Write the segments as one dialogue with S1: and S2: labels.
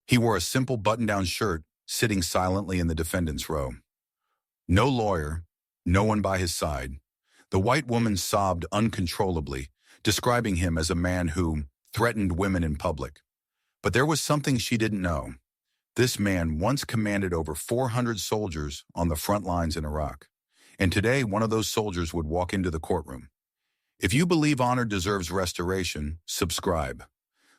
S1: He wore a simple button-down shirt, sitting silently in the defendant's row. No lawyer, no one by his side. The white woman sobbed uncontrollably, describing him as a man who threatened women in public. But there was something she didn't know. This man once commanded over 400 soldiers on the front lines in Iraq. And today, one of those soldiers would walk into the courtroom. If you believe honor deserves restoration, subscribe.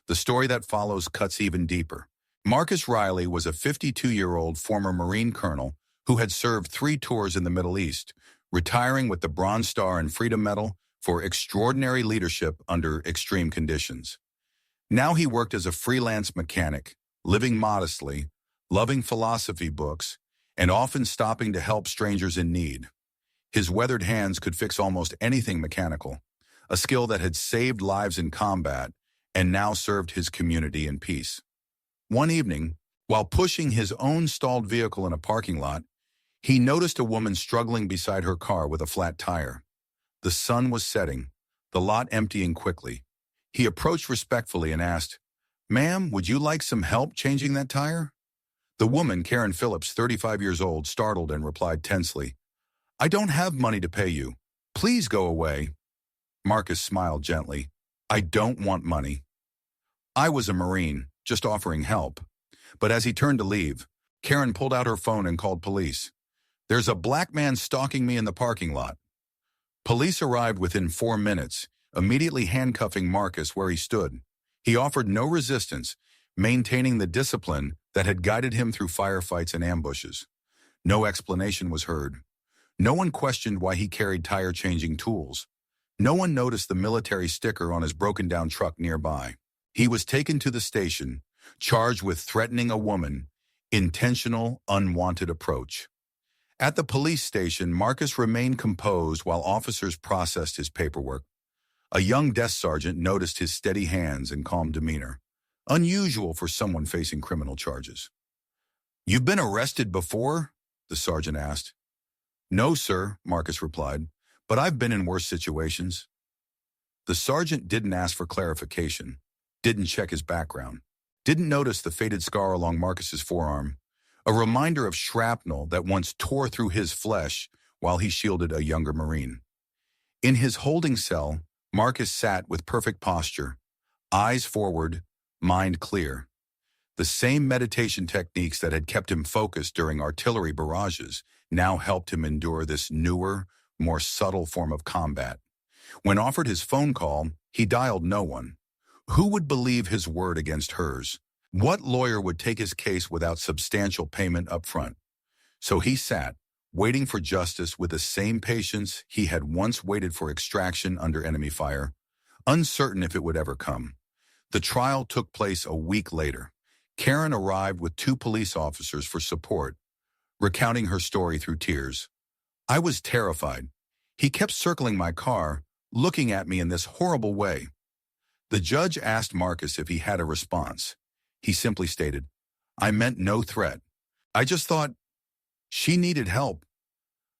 S1: The story that follows cuts even deeper. Marcus Riley was a 52-year-old former Marine colonel who had served 3 tours in the Middle East, retiring with the Bronze Star and Freedom Medal for extraordinary leadership under extreme conditions. Now he worked as a freelance mechanic, living modestly, loving philosophy books, and often stopping to help strangers in need. His weathered hands could fix almost anything mechanical, a skill that had saved lives in combat and now served his community in peace. One evening, while pushing his own stalled vehicle in a parking lot, he noticed a woman struggling beside her car with a flat tire. The sun was setting, the lot emptying quickly. He approached respectfully and asked, "Ma'am, would you like some help changing that tire?" The woman, Karen Phillips, 35 years old, startled and replied tensely, "I don't have money to pay you. Please go away." Marcus smiled gently. "I don't want money." I was a Marine, just offering help. But as he turned to leave, Karen pulled out her phone and called police. "There's a black man stalking me in the parking lot." Police arrived within 4 minutes, immediately handcuffing Marcus where he stood. He offered no resistance, maintaining the discipline that had guided him through firefights and ambushes. No explanation was heard. No one questioned why he carried tire-changing tools. No one noticed the military sticker on his broken-down truck nearby. He was taken to the station, charged with threatening a woman, intentional, unwanted approach. At the police station, Marcus remained composed while officers processed his paperwork. A young desk sergeant noticed his steady hands and calm demeanor, unusual for someone facing criminal charges. "You've been arrested before?" the sergeant asked. "No, sir," Marcus replied, "but I've been in worse situations." The sergeant didn't ask for clarification, didn't check his background, didn't notice the faded scar along Marcus's forearm, a reminder of shrapnel that once tore through his flesh while he shielded a younger Marine. In his holding cell, Marcus sat with perfect posture, eyes forward, mind clear. The same meditation techniques that had kept him focused during artillery barrages now helped him endure this newer, more subtle form of combat. When offered his phone call, he dialed no one. Who would believe his word against hers? What lawyer would take his case without substantial payment up front? So he sat, waiting for justice with the same patience he had once waited for extraction under enemy fire, uncertain if it would ever come. The trial took place a week later. Karen arrived with 2 police officers for support, recounting her story through tears. "I was terrified. He kept circling my car, looking at me in this horrible way." The judge asked Marcus if he had a response. He simply stated, "I meant no threat. I just thought she needed help."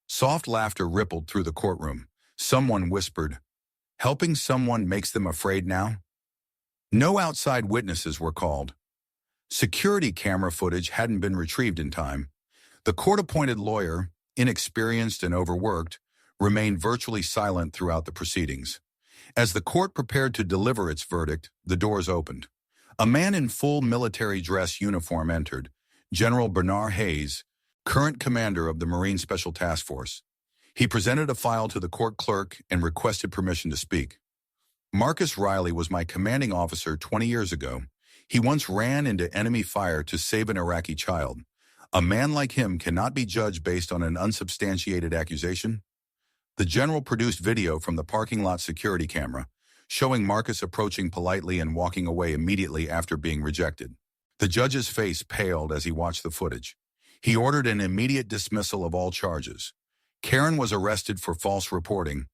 S1: Soft laughter rippled through the courtroom. Someone whispered, "Helping someone makes them afraid now?" No outside witnesses were called. Security camera footage hadn't been retrieved in time. The court-appointed lawyer, inexperienced and overworked, remained virtually silent throughout the proceedings. As the court prepared to deliver its verdict, the doors opened. A man in full military dress uniform entered, General Bernard Hayes, current commander of the Marine Special Task Force. He presented a file to the court clerk and requested permission to speak. "Marcus Riley was my commanding officer 20 years ago. He once ran into enemy fire to save an Iraqi child. A man like him cannot be judged based on an unsubstantiated accusation." The general produced video from the parking lot security camera, showing Marcus approaching politely and walking away immediately after being rejected. The judge's face paled as he watched the footage. He ordered an immediate dismissal of all charges. Karen was arrested for false reporting.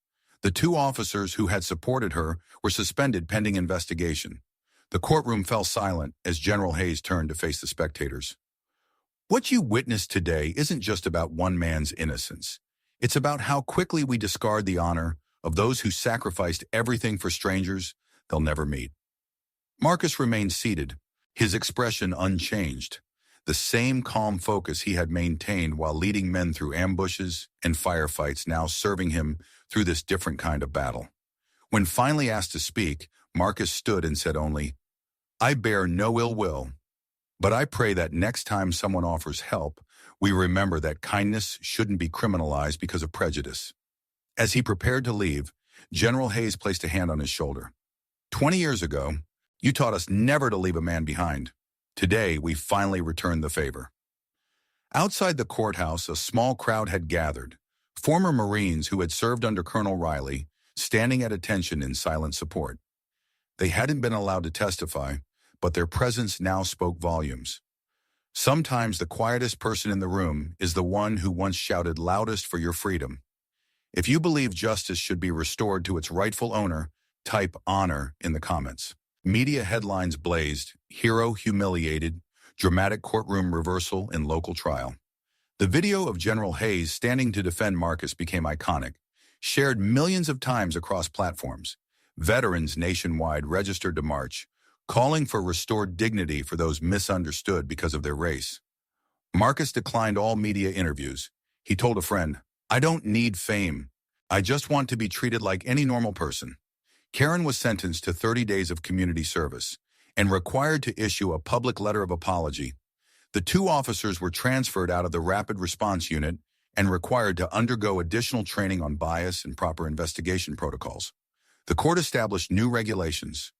S1: The 2 officers who had supported her were suspended pending investigation. The courtroom fell silent as General Hayes turned to face the spectators. What you witnessed today isn't just about one man's innocence. It's about how quickly we discard the honor of those who sacrificed everything for strangers they'll never meet. Marcus remained seated, his expression unchanged, the same calm focus he had maintained while leading men through ambushes and firefights now serving him through this different kind of battle. When finally asked to speak, Marcus stood and said only, "I bear no ill will, but I pray that next time someone offers help, we remember that kindness shouldn't be criminalized because of prejudice." As he prepared to leave, General Hayes placed a hand on his shoulder. 20 years ago, you taught us never to leave a man behind. Today, we finally returned the favor. Outside the courthouse, a small crowd had gathered, former Marines who had served under Colonel Riley, standing at attention in silent support. They hadn't been allowed to testify, but their presence now spoke volumes. Sometimes the quietest person in the room is the one who once shouted loudest for your freedom. If you believe justice should be restored to its rightful owner, type honor in the comments. Media headlines blazed, hero humiliated, dramatic courtroom reversal in local trial. The video of General Hayes standing to defend Marcus became iconic, shared millions of times across platforms. Veterans nationwide registered to march, calling for restored dignity for those misunderstood because of their race. Marcus declined all media interviews. He told a friend, "I don't need fame. I just want to be treated like any normal person." Karen was sentenced to 30 days of community service and required to issue a public letter of apology. The two officers were transferred out of the Rapid Response Unit and required to undergo additional training on bias and proper investigation protocols. The court established new regulations.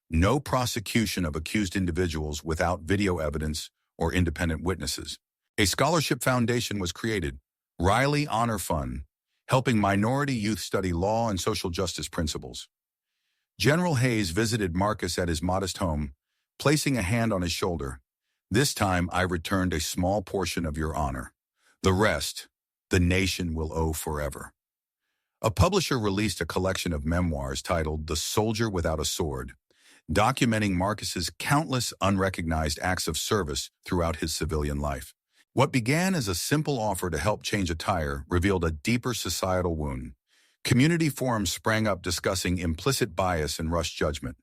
S1: No prosecution of accused individuals without video evidence or independent witnesses. A scholarship foundation was created, Riley Honor Fund, helping minority youth study law and social justice principles. General Hayes visited Marcus at his modest home, placing a hand on his shoulder. "This time I returned a small portion of your honor. The rest, the nation will owe forever." A publisher released a collection of memoirs titled The Soldier Without a Sword, documenting Marcus's countless unrecognized acts of service throughout his civilian life. What began as a simple offer to help change a tire revealed a deeper societal wound. Community forums sprang up discussing implicit bias and rush judgment.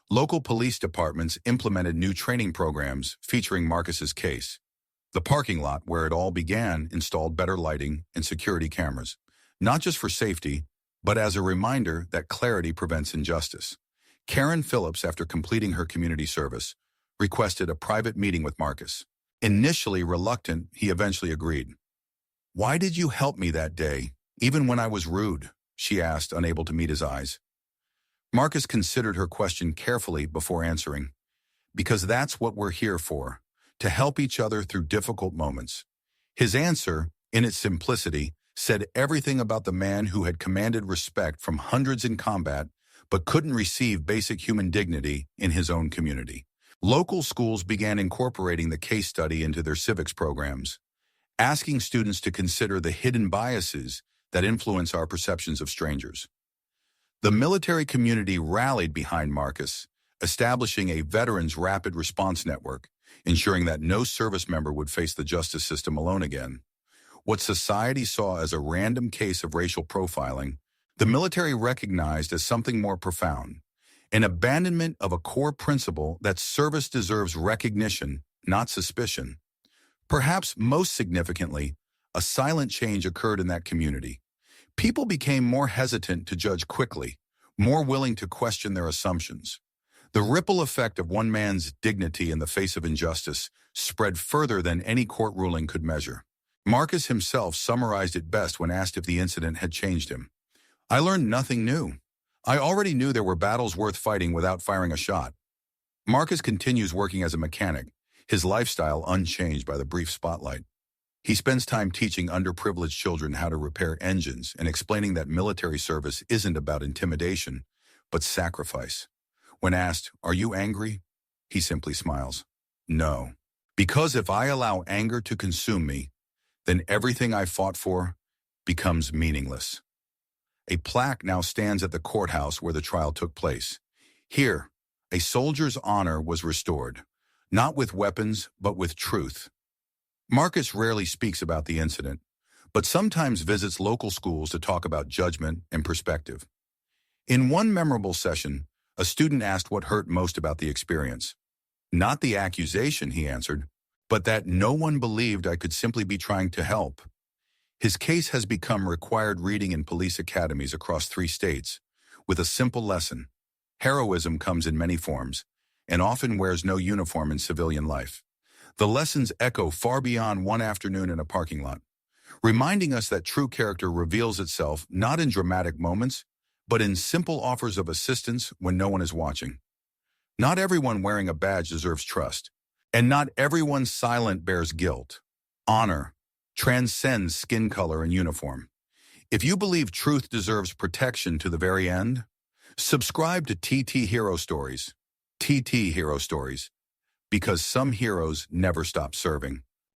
S1: Local police departments implemented new training programs featuring Marcus's case. The parking lot where it all began installed better lighting and security cameras, not just for safety, but as a reminder that clarity prevents injustice. Karen Phillips, after completing her community service, requested a private meeting with Marcus. Initially reluctant, he eventually agreed. "Why did you help me that day, even when I was rude?" she asked, unable to meet his eyes. Marcus considered her question carefully before answering. "Because that's what we're here for, to help each other through difficult moments." His answer, in its simplicity, said everything about the man who had commanded respect from hundreds in combat but couldn't receive basic human dignity in his own community. Local schools began incorporating the case study into their civics programs, asking students to consider the hidden biases that influence our perceptions of strangers. The military community rallied behind Marcus, establishing a veterans rapid response network, ensuring that no service member would face the justice system alone again. What society saw as a random case of racial profiling, the military recognized as something more profound, an abandonment of a core principle that service deserves recognition, not suspicion. Perhaps most significantly, a silent change occurred in that community. People became more hesitant to judge quickly, more willing to question their assumptions. The ripple effect of one man's dignity in the face of injustice spread further than any court ruling could measure. Marcus himself summarized it best when asked if the incident had changed him. "I learned nothing new. I already knew there were battles worth fighting without firing a shot." Marcus continues working as a mechanic, his lifestyle unchanged by the brief spotlight. He spends time teaching underprivileged children how to repair engines and explaining that military service isn't about intimidation, but sacrifice. When asked, "Are you angry?" he simply smiles. "No. Because if I allow anger to consume me, then everything I fought for becomes meaningless." A plaque now stands at the courthouse where the trial took place. Here, a soldier's honor was restored, not with weapons, but with truth. Marcus rarely speaks about the incident, but sometimes visits local schools to talk about judgment and perspective. In one memorable session, a student asked what hurt most about the experience. Not the accusation, he answered, but that no one believed I could simply be trying to help. His case has become required reading in police academies across 3 states, with a simple lesson. Heroism comes in many forms, and often wears no uniform in civilian life. The lessons echo far beyond one afternoon in a parking lot, reminding us that true character reveals itself not in dramatic moments, but in simple offers of assistance when no one is watching. Not everyone wearing a badge deserves trust, and not everyone silent bears guilt. Honor transcends skin color and uniform. If you believe truth deserves protection to the very end, subscribe to TT Hero Stories. TT Hero Stories, because some heroes never stop serving.